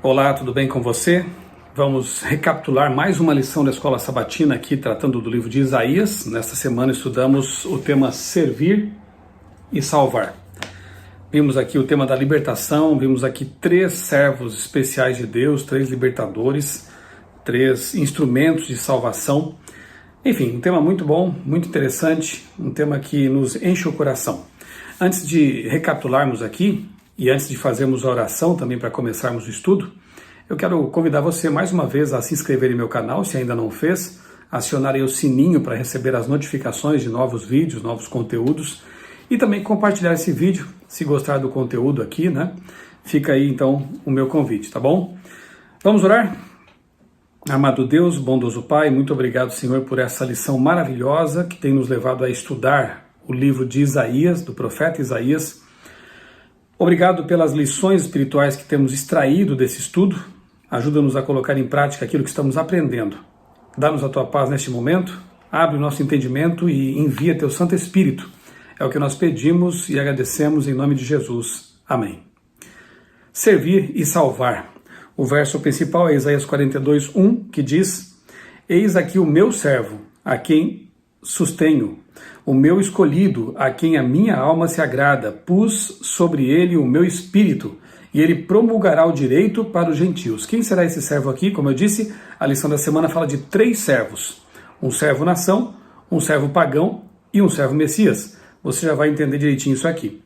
Olá, tudo bem com você? Vamos recapitular mais uma lição da Escola Sabatina aqui, tratando do livro de Isaías. Nesta semana estudamos o tema Servir e Salvar. Vimos aqui o tema da libertação, vimos aqui 3 servos especiais de Deus, 3 libertadores, 3 instrumentos de salvação. Enfim, um tema muito bom, muito interessante, um tema que nos enche o coração. Antes de recapitularmos aqui, e antes de fazermos a oração também para começarmos o estudo, eu quero convidar você mais uma vez a se inscrever em meu canal, se ainda não fez, acionar aí o sininho para receber as notificações de novos vídeos, novos conteúdos, e também compartilhar esse vídeo, se gostar do conteúdo aqui, né? Fica aí então o meu convite, tá bom? Vamos orar? Amado Deus, bondoso Pai, muito obrigado, Senhor, por essa lição maravilhosa que tem nos levado a estudar o livro de Isaías, do profeta Isaías. Obrigado pelas lições espirituais que temos extraído desse estudo. Ajuda-nos a colocar em prática aquilo que estamos aprendendo. Dá-nos a Tua paz neste momento, abre o nosso entendimento e envia Teu Santo Espírito. É o que nós pedimos e agradecemos em nome de Jesus. Amém. Servir e salvar. O verso principal é Isaías 42:1, que diz: Eis aqui o meu servo, a quem sustenho, o meu escolhido, a quem a minha alma se agrada, pus sobre ele o meu espírito, e ele promulgará o direito para os gentios. Quem será esse servo aqui? Como eu disse, a lição da semana fala de 3 servos. Um servo nação, um servo pagão e um servo Messias. Você já vai entender direitinho isso aqui.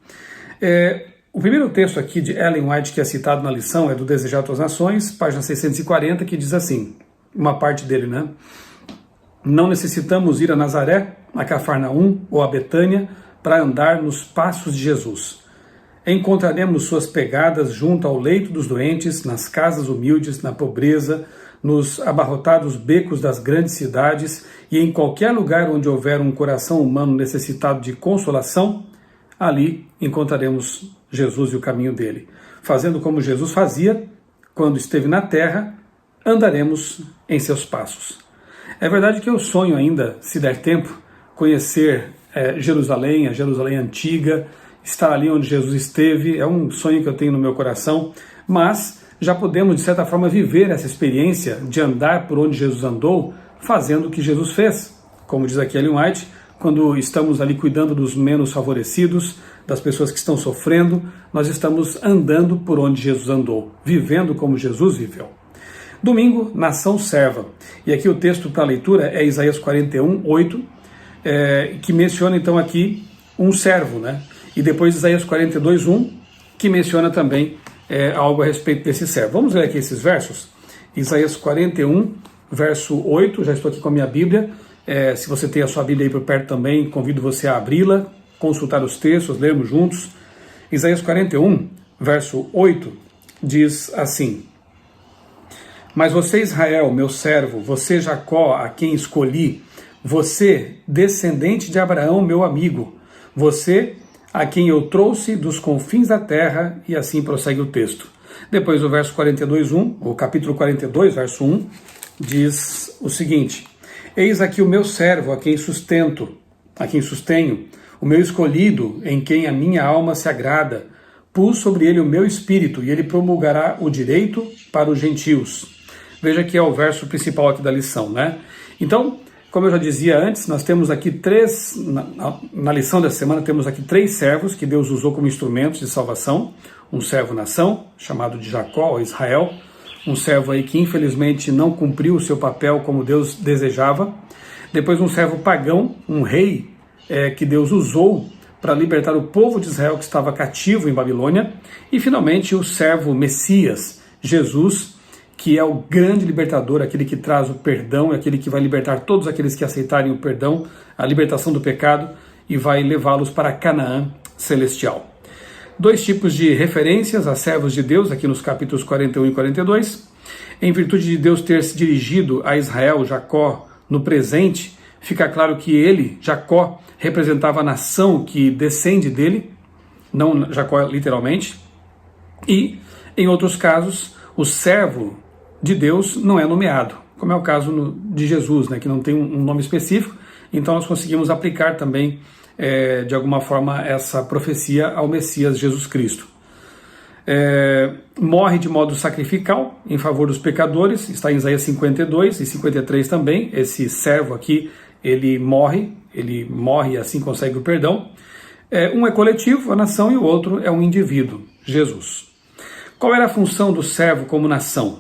O primeiro texto aqui de Ellen White que é citado na lição é do Desejar Outras Nações, página 640, que diz assim, uma parte dele, né? Não necessitamos ir a Nazaré, a Cafarnaum ou a Betânia para andar nos passos de Jesus. Encontraremos suas pegadas junto ao leito dos doentes, nas casas humildes, na pobreza, nos abarrotados becos das grandes cidades e em qualquer lugar onde houver um coração humano necessitado de consolação, ali encontraremos Jesus e o caminho dele. Fazendo como Jesus fazia, quando esteve na terra, andaremos em seus passos. É verdade que eu sonho ainda, se der tempo, conhecer Jerusalém, a Jerusalém antiga, estar ali onde Jesus esteve, é um sonho que eu tenho no meu coração, mas já podemos, de certa forma, viver essa experiência de andar por onde Jesus andou, fazendo o que Jesus fez. Como diz aqui Ellen White, quando estamos ali cuidando dos menos favorecidos, das pessoas que estão sofrendo, nós estamos andando por onde Jesus andou, vivendo como Jesus viveu. Domingo, nação serva. E aqui o texto para a leitura é Isaías 41:8, que menciona então aqui um servo, né? E depois Isaías 42:1, que menciona também algo a respeito desse servo. Vamos ler aqui esses versos? Isaías 41, verso 8, já estou aqui com a minha Bíblia. Se você tem a sua Bíblia aí por perto também, convido você a abri-la, consultar os textos, lermos juntos. Isaías 41, verso 8, diz assim: Mas você, Israel, meu servo, você, Jacó, a quem escolhi, você, descendente de Abraão, meu amigo, você, a quem eu trouxe dos confins da terra, e assim prossegue o texto. Depois o verso 42:1, o capítulo 42, verso 1, diz o seguinte: Eis aqui o meu servo, a quem sustenho, o meu escolhido, em quem a minha alma se agrada. Pus sobre ele o meu espírito, e ele promulgará o direito para os gentios. Veja que é o verso principal aqui da lição, né? Então, como eu já dizia antes, nós temos aqui na lição dessa semana, temos aqui 3 servos que Deus usou como instrumentos de salvação. Um servo nação, chamado de Jacó, ou Israel. Um servo aí que infelizmente não cumpriu o seu papel como Deus desejava. Depois um servo pagão, um rei que Deus usou para libertar o povo de Israel que estava cativo em Babilônia. E finalmente o servo Messias, Jesus, que é o grande libertador, aquele que traz o perdão, aquele que vai libertar todos aqueles que aceitarem o perdão, a libertação do pecado, e vai levá-los para Canaã celestial. 2 tipos de referências a servos de Deus, aqui nos capítulos 41 e 42. Em virtude de Deus ter se dirigido a Israel, Jacó, no presente, fica claro que ele, Jacó, representava a nação que descende dele, não Jacó literalmente. E, em outros casos, o servo de Deus não é nomeado, como é o caso de Jesus, né, que não tem um nome específico, então nós conseguimos aplicar também, de alguma forma, essa profecia ao Messias Jesus Cristo. morre de modo sacrificial em favor dos pecadores, está em Isaías 52 e 53 também. Esse servo aqui, ele morre e assim consegue o perdão. Um é coletivo, a nação, e o outro é um indivíduo, Jesus. Qual era a função do servo como nação?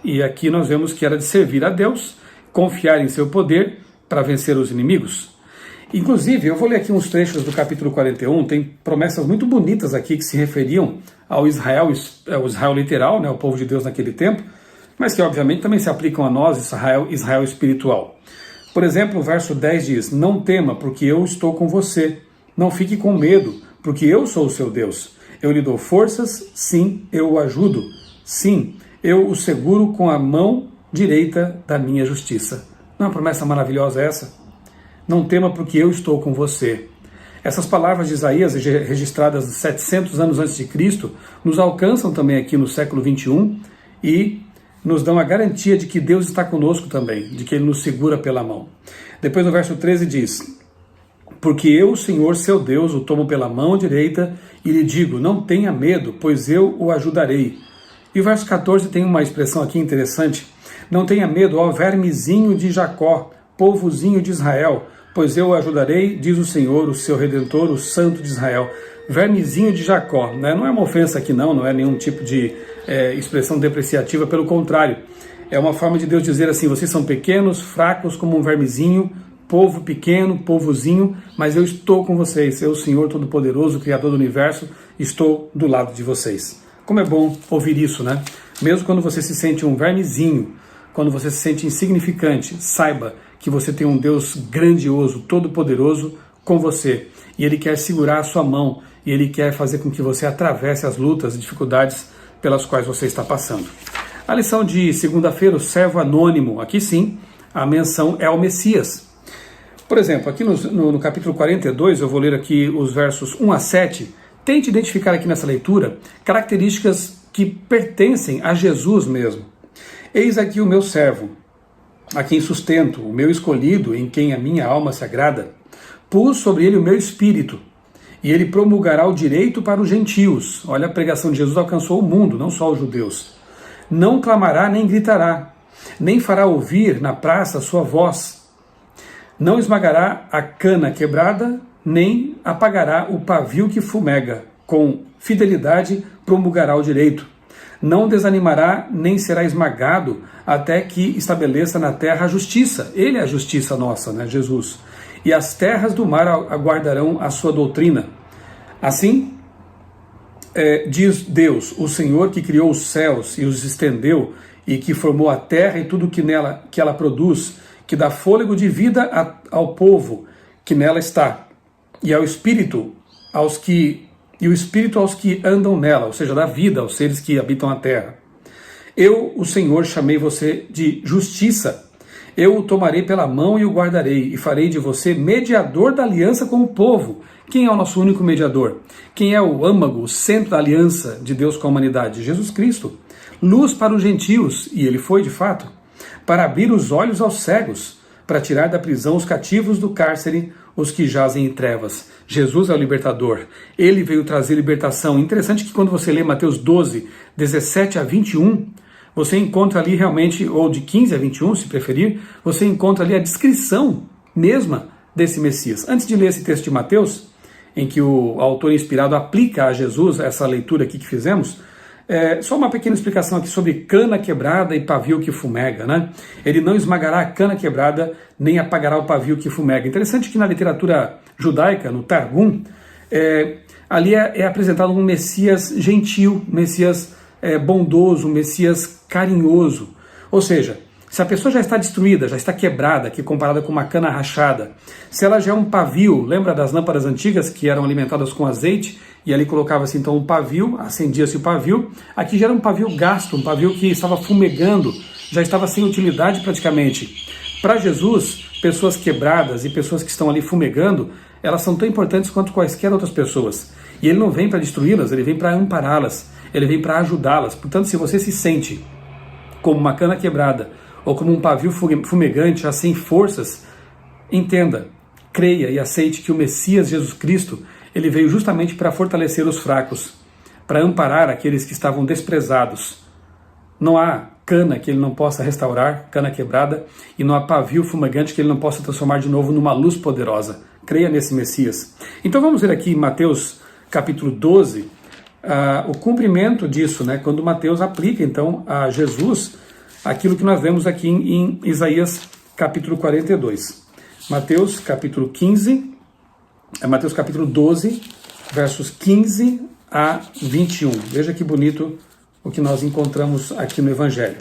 E aqui nós vemos que era de servir a Deus, confiar em seu poder para vencer os inimigos. Inclusive, eu vou ler aqui uns trechos do capítulo 41, tem promessas muito bonitas aqui que se referiam ao Israel literal, né, o povo de Deus naquele tempo, mas que obviamente também se aplicam a nós, Israel espiritual. Por exemplo, o verso 10 diz: não tema, porque eu estou com você. Não fique com medo, porque eu sou o seu Deus. Eu lhe dou forças, sim, eu o ajudo. Sim, eu o seguro com a mão direita da minha justiça. Não é uma promessa maravilhosa essa? Não tema, porque eu estou com você. Essas palavras de Isaías, registradas 700 anos antes de Cristo, nos alcançam também aqui no século 21 e nos dão a garantia de que Deus está conosco também, de que Ele nos segura pela mão. Depois no verso 13 diz: porque eu, o Senhor, seu Deus, o tomo pela mão direita e lhe digo, não tenha medo, pois eu o ajudarei. E o verso 14 tem uma expressão aqui interessante: não tenha medo, ó vermezinho de Jacó, povozinho de Israel, pois eu o ajudarei, diz o Senhor, o seu Redentor, o Santo de Israel. Vermezinho de Jacó, né? Não é uma ofensa aqui não é nenhum tipo de expressão depreciativa, pelo contrário, é uma forma de Deus dizer assim: vocês são pequenos, fracos como um vermezinho, povo pequeno, povozinho, mas eu estou com vocês, eu, o Senhor Todo-Poderoso, Criador do Universo, estou do lado de vocês. Como é bom ouvir isso, né? Mesmo quando você se sente um vermezinho, quando você se sente insignificante, saiba que você tem um Deus grandioso, todo-poderoso com você, e Ele quer segurar a sua mão, e Ele quer fazer com que você atravesse as lutas e dificuldades pelas quais você está passando. A lição de segunda-feira, o servo anônimo, aqui sim, a menção é ao Messias. Por exemplo, aqui no capítulo 42, eu vou ler aqui os versos 1 a 7, tente identificar aqui nessa leitura características que pertencem a Jesus mesmo. Eis aqui o meu servo, a quem sustento, o meu escolhido, em quem a minha alma se agrada. Pus sobre ele o meu espírito, e ele promulgará o direito para os gentios. Olha, a pregação de Jesus alcançou o mundo, não só os judeus. Não clamará nem gritará, nem fará ouvir na praça sua voz. Não esmagará a cana quebrada, nem apagará o pavio que fumega. Com fidelidade promulgará o direito. Não desanimará, nem será esmagado, até que estabeleça na terra a justiça. Ele é a justiça nossa, né, Jesus. E as terras do mar aguardarão a sua doutrina. Assim, diz Deus, o Senhor que criou os céus e os estendeu, e que formou a terra e tudo que ela produz, que dá fôlego de vida ao povo que nela está, e ao espírito aos que andam nela, ou seja, dá vida aos seres que habitam a terra. Eu, o Senhor, chamei você de justiça. Eu o tomarei pela mão e o guardarei, e farei de você mediador da aliança com o povo. Quem é o nosso único mediador? Quem é o âmago, o centro da aliança de Deus com a humanidade? Jesus Cristo. Luz para os gentios, e ele foi de fato, para abrir os olhos aos cegos, para tirar da prisão os cativos, do cárcere os que jazem em trevas. Jesus é o libertador, ele veio trazer libertação. Interessante que quando você lê Mateus 12, 17 a 21, você encontra ali realmente, ou de 15 a 21, se preferir, você encontra ali a descrição mesma desse Messias. Antes de ler esse texto de Mateus, em que o autor inspirado aplica a Jesus essa leitura aqui que fizemos, só uma pequena explicação aqui sobre cana quebrada e pavio que fumega, né? Ele não esmagará a cana quebrada, nem apagará o pavio que fumega. Interessante que na literatura judaica, no Targum, ali é apresentado um Messias gentil, um Messias bondoso, um Messias carinhoso. Ou seja, se a pessoa já está destruída, já está quebrada, aqui comparada com uma cana rachada, se ela já é um pavio, lembra das lâmpadas antigas que eram alimentadas com azeite, e ali colocava-se então um pavio, acendia-se o pavio, aqui já era um pavio gasto, um pavio que estava fumegando, já estava sem utilidade praticamente. Para Jesus, pessoas quebradas e pessoas que estão ali fumegando, elas são tão importantes quanto quaisquer outras pessoas. E ele não vem para destruí-las, ele vem para ampará-las, ele vem para ajudá-las. Portanto, se você se sente como uma cana quebrada, ou como um pavio fumegante, já sem forças, entenda, creia e aceite que o Messias Jesus Cristo, ele veio justamente para fortalecer os fracos, para amparar aqueles que estavam desprezados. Não há cana que ele não possa restaurar, cana quebrada, e não há pavio fumegante que ele não possa transformar de novo numa luz poderosa. Creia nesse Messias. Então vamos ver aqui em Mateus capítulo 12, o cumprimento disso, né? Quando Mateus aplica então a Jesus aquilo que nós vemos aqui em Isaías capítulo 42. Mateus capítulo 12, versos 15 a 21. Veja que bonito o que nós encontramos aqui no Evangelho.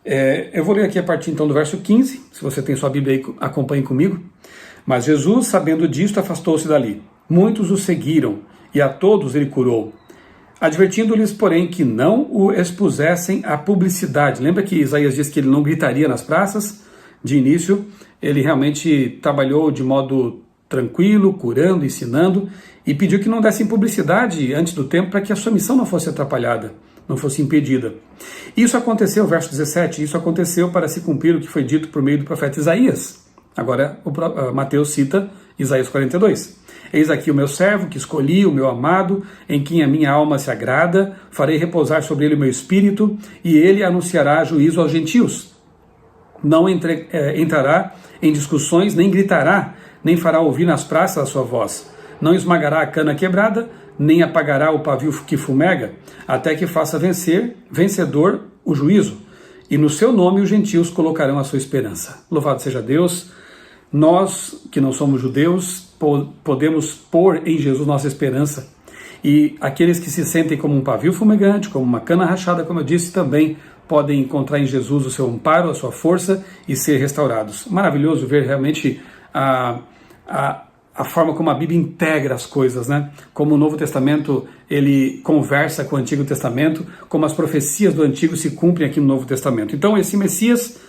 Eu vou ler aqui a partir então do verso 15, se você tem sua Bíblia aí, acompanhe comigo. Mas Jesus, sabendo disto, afastou-se dali. Muitos o seguiram, e a todos ele curou, advertindo-lhes, porém, que não o expusessem à publicidade. Lembra que Isaías diz que ele não gritaria nas praças? De início, ele realmente trabalhou de modo tranquilo, curando, ensinando, e pediu que não dessem publicidade antes do tempo para que a sua missão não fosse atrapalhada, não fosse impedida. Isso aconteceu, verso 17, isso aconteceu para se cumprir o que foi dito por meio do profeta Isaías. Agora, Mateus cita Isaías 42. Eis aqui o meu servo, que escolhi, o meu amado, em quem a minha alma se agrada, farei repousar sobre ele o meu espírito, e ele anunciará juízo aos gentios. Não entrará em discussões, nem gritará, nem fará ouvir nas praças a sua voz. Não esmagará a cana quebrada, nem apagará o pavio que fumega, até que faça vencedor o juízo. E no seu nome os gentios colocarão a sua esperança. Louvado seja Deus. Nós, que não somos judeus, podemos pôr em Jesus nossa esperança. E aqueles que se sentem como um pavio fumegante, como uma cana rachada, como eu disse, também podem encontrar em Jesus o seu amparo, a sua força e ser restaurados. Maravilhoso ver realmente a forma como a Bíblia integra as coisas, né? Como o Novo Testamento ele conversa com o Antigo Testamento, como as profecias do Antigo se cumprem aqui no Novo Testamento. Então esse Messias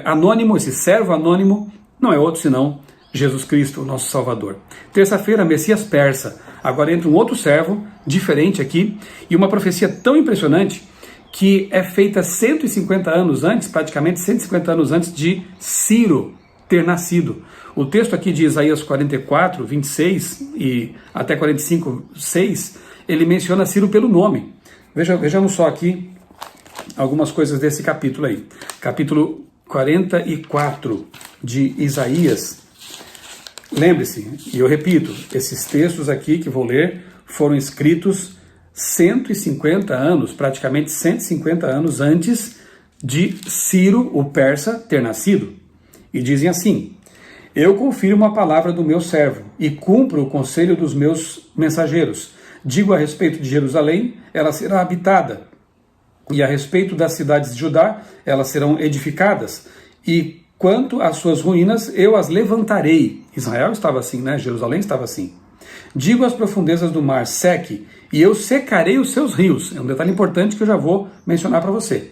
anônimo, esse servo anônimo, não é outro senão Jesus Cristo, o nosso Salvador. Terça-feira, Messias persa. Agora entra um outro servo, diferente aqui, e uma profecia tão impressionante que é feita 150 anos antes, praticamente 150 anos antes de Ciro ter nascido. O texto aqui de Isaías 44, 26 e até 45, 6, ele menciona Ciro pelo nome. Vejamos só aqui algumas coisas desse capítulo aí. Capítulo 44 de Isaías. Lembre-se, e eu repito, esses textos aqui que vou ler foram escritos 150 anos, praticamente 150 anos antes de Ciro, o persa, ter nascido. E dizem assim: eu confirmo a palavra do meu servo e cumpro o conselho dos meus mensageiros. Digo a respeito de Jerusalém, ela será habitada, e a respeito das cidades de Judá, elas serão edificadas, e quanto às suas ruínas, eu as levantarei. Israel estava assim, né? Jerusalém estava assim. Digo às profundezas do mar, seque, e eu secarei os seus rios. É um detalhe importante que eu já vou mencionar para você.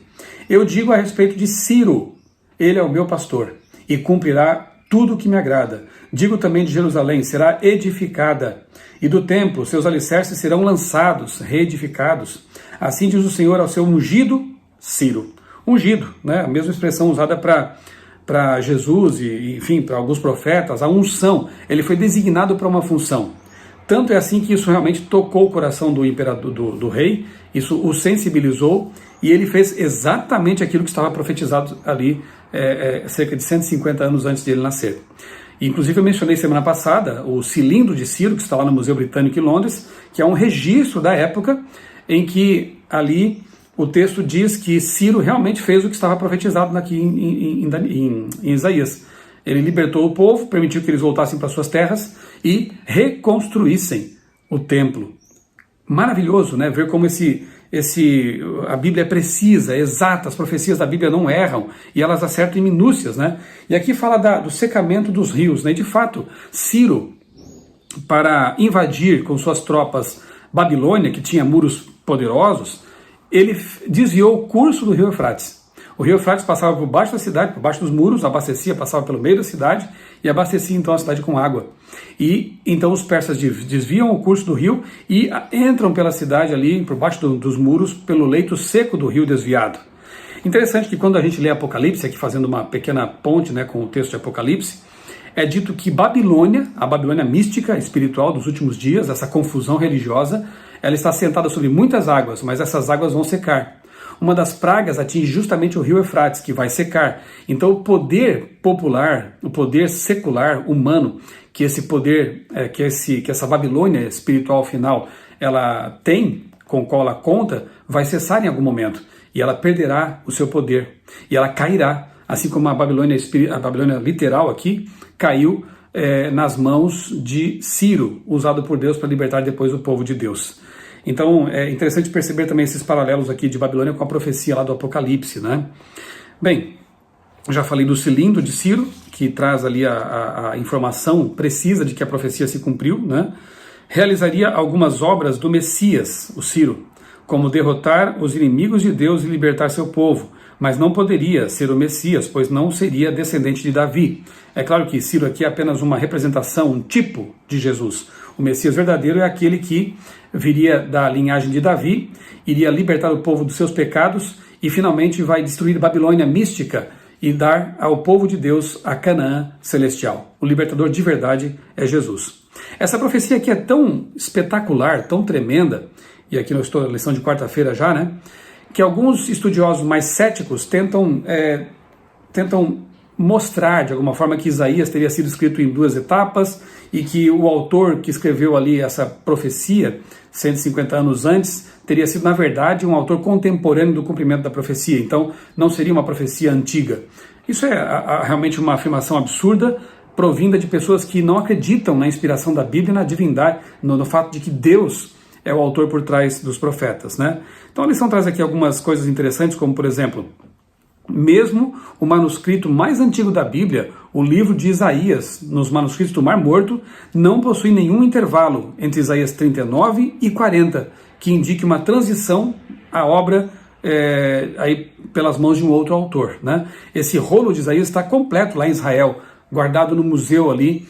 Eu digo a respeito de Ciro, ele é o meu pastor, e cumprirá tudo o que me agrada. Digo também de Jerusalém, será edificada, e do templo seus alicerces serão lançados, reedificados. Assim diz o Senhor ao seu ungido, Ciro. Ungido, né? A mesma expressão usada para Jesus e, enfim, para alguns profetas, a unção. Ele foi designado para uma função. Tanto é assim que isso realmente tocou o coração do imperador, do rei, isso o sensibilizou, e ele fez exatamente aquilo que estava profetizado ali, cerca de 150 anos antes de ele nascer. Inclusive eu mencionei semana passada o cilindro de Ciro, que está lá no Museu Britânico em Londres, que é um registro da época em que ali o texto diz que Ciro realmente fez o que estava profetizado aqui em Isaías. Ele libertou o povo, permitiu que eles voltassem para suas terras e reconstruíssem o templo. Maravilhoso, né? Ver como a Bíblia é precisa, é exata, as profecias da Bíblia não erram e elas acertam em minúcias, né? E aqui fala do secamento dos rios, né? E de fato, Ciro, para invadir com suas tropas Babilônia, que tinha muros poderosos, ele desviou o curso do rio Eufrates. O rio Eufrates passava por baixo da cidade, por baixo dos muros, abastecia, passava pelo meio da cidade e abastecia então a cidade com água. E então os persas desviam o curso do rio e entram pela cidade ali, por baixo dos muros, pelo leito seco do rio desviado. Interessante que quando a gente lê Apocalipse, aqui fazendo uma pequena ponte, né, com o texto de Apocalipse, é dito que Babilônia, a Babilônia mística, espiritual dos últimos dias, essa confusão religiosa, Ela está sentada sobre muitas águas, mas essas águas vão secar. Uma das pragas atinge justamente o rio Eufrates, que vai secar. Então o poder popular, o poder secular, humano, que esse poder, que essa Babilônia espiritual final, ela tem, com o qual ela conta, vai cessar em algum momento. E ela perderá o seu poder. E ela cairá, assim como a Babilônia literal aqui, caiu nas mãos de Ciro, usado por Deus para libertar depois o povo de Deus. Então é interessante perceber também esses paralelos aqui de Babilônia com a profecia lá do Apocalipse, né? Bem, já falei do cilindro de Ciro, que traz ali a informação precisa de que a profecia se cumpriu, né? Realizaria algumas obras do Messias, o Ciro, como derrotar os inimigos de Deus e libertar seu povo, mas não poderia ser o Messias, pois não seria descendente de Davi. É claro que Ciro aqui é apenas uma representação, um tipo de Jesus. O Messias verdadeiro é aquele que viria da linhagem de Davi, iria libertar o povo dos seus pecados e finalmente vai destruir Babilônia mística e dar ao povo de Deus a Canaã celestial. O libertador de verdade é Jesus. Essa profecia aqui é tão espetacular, tão tremenda, e aqui eu estou na lição de quarta-feira já, né? Que alguns estudiosos mais céticos tentam mostrar de alguma forma que Isaías teria sido escrito em 2 etapas e que o autor que escreveu ali essa profecia 150 anos antes teria sido na verdade um autor contemporâneo do cumprimento da profecia, então não seria uma profecia antiga. Isso é realmente uma afirmação absurda, provinda de pessoas que não acreditam na inspiração da Bíblia e na divindade, no fato de que Deus é o autor por trás dos profetas, né? Então a lição traz aqui algumas coisas interessantes, como por exemplo, mesmo o manuscrito mais antigo da Bíblia, o livro de Isaías, nos manuscritos do Mar Morto, não possui nenhum intervalo entre Isaías 39 e 40, que indique uma transição à obra aí pelas mãos de um outro autor, né? Esse rolo de Isaías está completo lá em Israel, guardado no museu ali,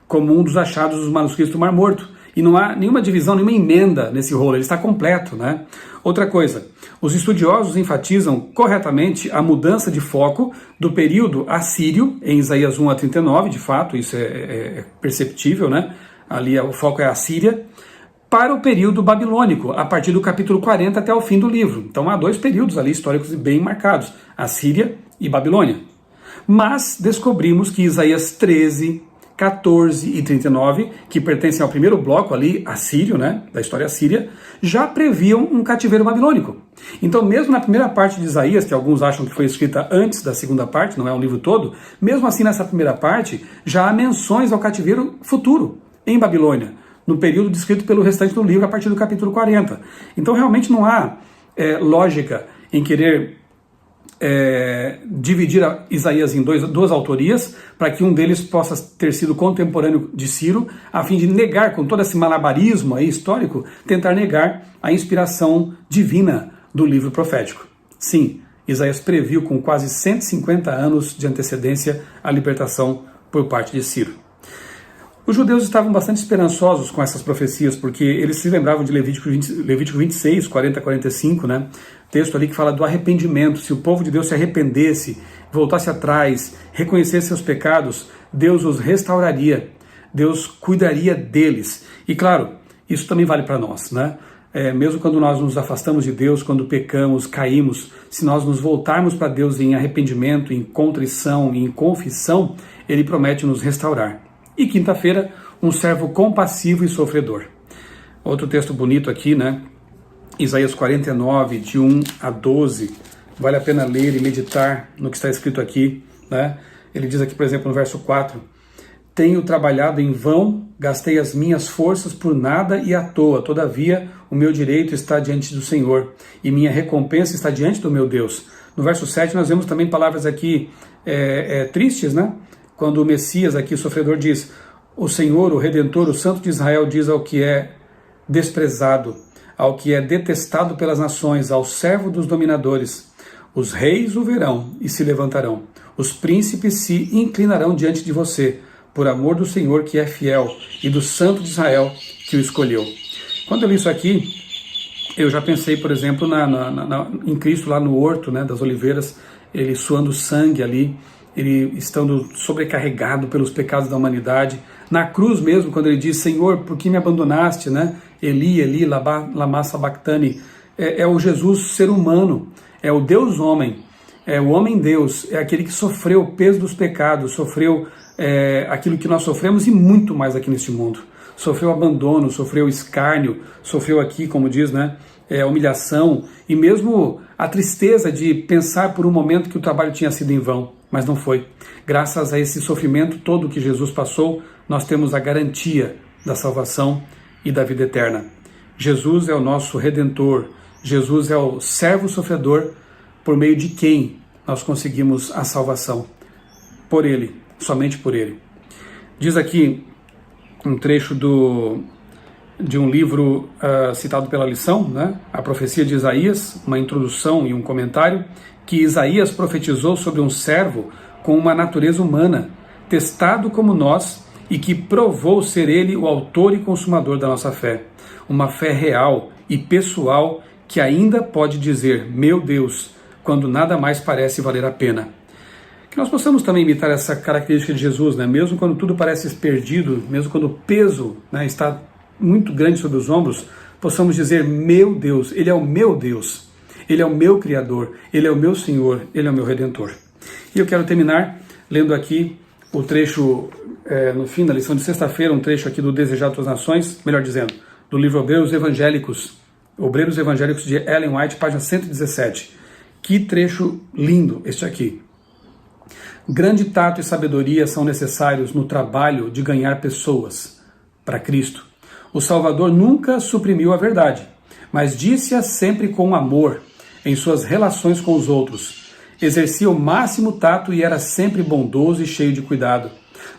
como um dos achados dos manuscritos do Mar Morto. E não há nenhuma divisão, nenhuma emenda nesse rolo, ele está completo, né? Outra coisa, os estudiosos enfatizam corretamente a mudança de foco do período assírio, em Isaías 1 a 39, de fato, isso é perceptível, né? Ali o foco é a Síria, para o período babilônico, a partir do capítulo 40 até o fim do livro. Então há dois períodos ali históricos bem marcados, a Síria e Babilônia. Mas descobrimos que Isaías 13, 14 e 39, que pertencem ao primeiro bloco ali, assírio, né, da história assíria, já previam um cativeiro babilônico. Então, mesmo na primeira parte de Isaías, que alguns acham que foi escrita antes da segunda parte, não é um livro todo, mesmo assim nessa primeira parte, já há menções ao cativeiro futuro, em Babilônia, no período descrito pelo restante do livro, a partir do capítulo 40. Então, realmente não há lógica em querer dividir Isaías em duas autorias, para que um deles possa ter sido contemporâneo de Ciro, a fim de negar, com todo esse malabarismo aí histórico, tentar negar a inspiração divina do livro profético. Sim, Isaías previu com quase 150 anos de antecedência a libertação por parte de Ciro. Os judeus estavam bastante esperançosos com essas profecias, porque eles se lembravam de Levítico 26, 40 a 45, né? Texto ali que fala do arrependimento. Se o povo de Deus se arrependesse, voltasse atrás, reconhecesse seus pecados, Deus os restauraria, Deus cuidaria deles. E claro, isso também vale para nós, né? Mesmo quando nós nos afastamos de Deus, quando pecamos, caímos, se nós nos voltarmos para Deus em arrependimento, em contrição, em confissão, Ele promete nos restaurar. E quinta-feira, um servo compassivo e sofredor. Outro texto bonito aqui, né? Isaías 49, de 1 a 12. Vale a pena ler e meditar no que está escrito aqui, né? Ele diz aqui, por exemplo, no verso 4: Tenho trabalhado em vão, gastei as minhas forças por nada e à toa. Todavia, o meu direito está diante do Senhor e minha recompensa está diante do meu Deus. No verso 7, nós vemos também palavras aqui tristes, né? Quando o Messias aqui, o sofredor, diz: o Senhor, o Redentor, o Santo de Israel, diz ao que é desprezado, ao que é detestado pelas nações, ao servo dos dominadores: os reis o verão e se levantarão, os príncipes se inclinarão diante de você, por amor do Senhor que é fiel e do Santo de Israel que o escolheu. Quando eu li isso aqui, eu já pensei, por exemplo, em Cristo lá no horto, né, das oliveiras, ele suando sangue ali, ele estando sobrecarregado pelos pecados da humanidade, na cruz mesmo, quando ele diz, Senhor, por que me abandonaste, né? Eli, Eli, lama sabachthani, é o Jesus ser humano, é o Deus homem, é o homem-Deus, é aquele que sofreu o peso dos pecados, sofreu aquilo que nós sofremos e muito mais aqui neste mundo. Sofreu abandono, sofreu escárnio, sofreu aqui, como diz, né, humilhação e mesmo a tristeza de pensar por um momento que o trabalho tinha sido em vão, mas não foi. Graças a esse sofrimento todo que Jesus passou, nós temos a garantia da salvação e da vida eterna. Jesus é o nosso Redentor, Jesus é o servo sofredor por meio de quem nós conseguimos a salvação. Por Ele, somente por Ele. Diz aqui um trecho de um livro citado pela lição, né? A profecia de Isaías, uma introdução e um comentário, que Isaías profetizou sobre um servo com uma natureza humana, testado como nós, e que provou ser ele o autor e consumador da nossa fé. Uma fé real e pessoal que ainda pode dizer, meu Deus, quando nada mais parece valer a pena. Que nós possamos também imitar essa característica de Jesus, né? Mesmo quando tudo parece perdido, mesmo quando o peso, né, está muito grande sobre os ombros, possamos dizer, meu Deus, Ele é o meu Deus, Ele é o meu Criador, Ele é o meu Senhor, Ele é o meu Redentor. E eu quero terminar lendo aqui o trecho, no fim da lição de sexta-feira, um trecho aqui do Desejado das Nações, melhor dizendo, do livro Obreiros Evangélicos de Ellen White, página 117. Que trecho lindo este aqui. Grande tato e sabedoria são necessários no trabalho de ganhar pessoas para Cristo. O Salvador nunca suprimiu a verdade, mas disse-a sempre com amor em suas relações com os outros. Exercia o máximo tato e era sempre bondoso e cheio de cuidado.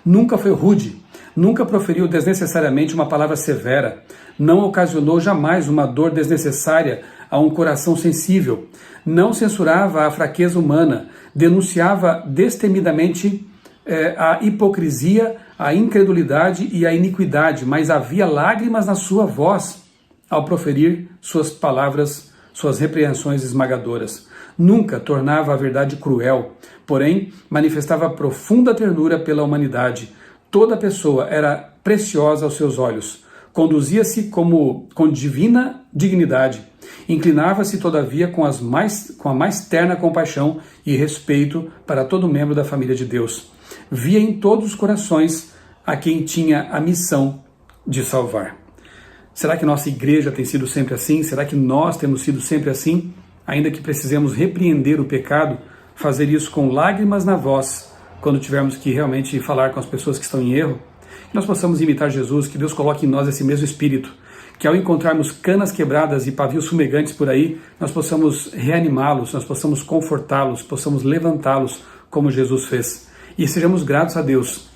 Nunca foi rude, nunca proferiu desnecessariamente uma palavra severa, não ocasionou jamais uma dor desnecessária a um coração sensível, não censurava a fraqueza humana, denunciava destemidamente a hipocrisia, a incredulidade e a iniquidade, mas havia lágrimas na sua voz ao proferir suas palavras, suas repreensões esmagadoras. Nunca tornava a verdade cruel, porém manifestava profunda ternura pela humanidade. Toda pessoa era preciosa aos seus olhos. Conduzia-se com divina dignidade. Inclinava-se, todavia, com a mais terna compaixão e respeito para todo membro da família de Deus. Via em todos os corações a quem tinha a missão de salvar. Será que nossa igreja tem sido sempre assim? Será que nós temos sido sempre assim? Ainda que precisemos repreender o pecado, fazer isso com lágrimas na voz, quando tivermos que realmente falar com as pessoas que estão em erro, que nós possamos imitar Jesus, que Deus coloque em nós esse mesmo espírito, que ao encontrarmos canas quebradas e pavios fumegantes por aí, nós possamos reanimá-los, nós possamos confortá-los, possamos levantá-los como Jesus fez. E sejamos gratos a Deus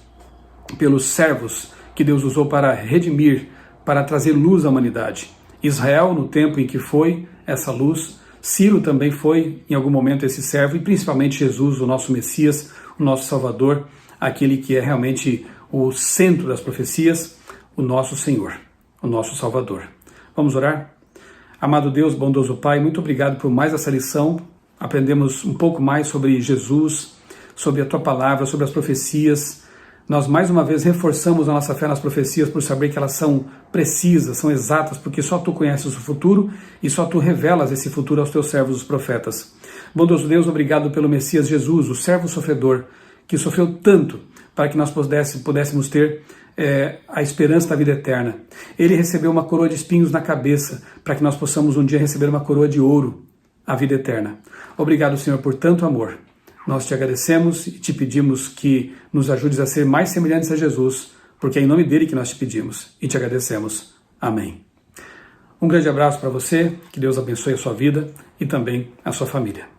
pelos servos que Deus usou para redimir, para trazer luz à humanidade. Israel, no tempo em que foi essa luz, Ciro também foi, em algum momento, esse servo, e principalmente Jesus, o nosso Messias, o nosso Salvador, aquele que é realmente o centro das profecias, o nosso Senhor, o nosso Salvador. Vamos orar? Amado Deus, bondoso Pai, muito obrigado por mais essa lição. Aprendemos um pouco mais sobre Jesus, sobre a Tua Palavra, sobre as profecias. Nós mais uma vez reforçamos a nossa fé nas profecias por saber que elas são precisas, são exatas, porque só Tu conheces o futuro e só Tu revelas esse futuro aos Teus servos, os profetas. Bondoso Deus, obrigado pelo Messias Jesus, o servo sofredor, que sofreu tanto para que nós pudéssemos ter a esperança da vida eterna. Ele recebeu uma coroa de espinhos na cabeça para que nós possamos um dia receber uma coroa de ouro, a vida eterna. Obrigado, Senhor, por tanto amor. Nós te agradecemos e te pedimos que nos ajudes a ser mais semelhantes a Jesus, porque é em nome dele que nós te pedimos e te agradecemos. Amém. Um grande abraço para você, que Deus abençoe a sua vida e também a sua família.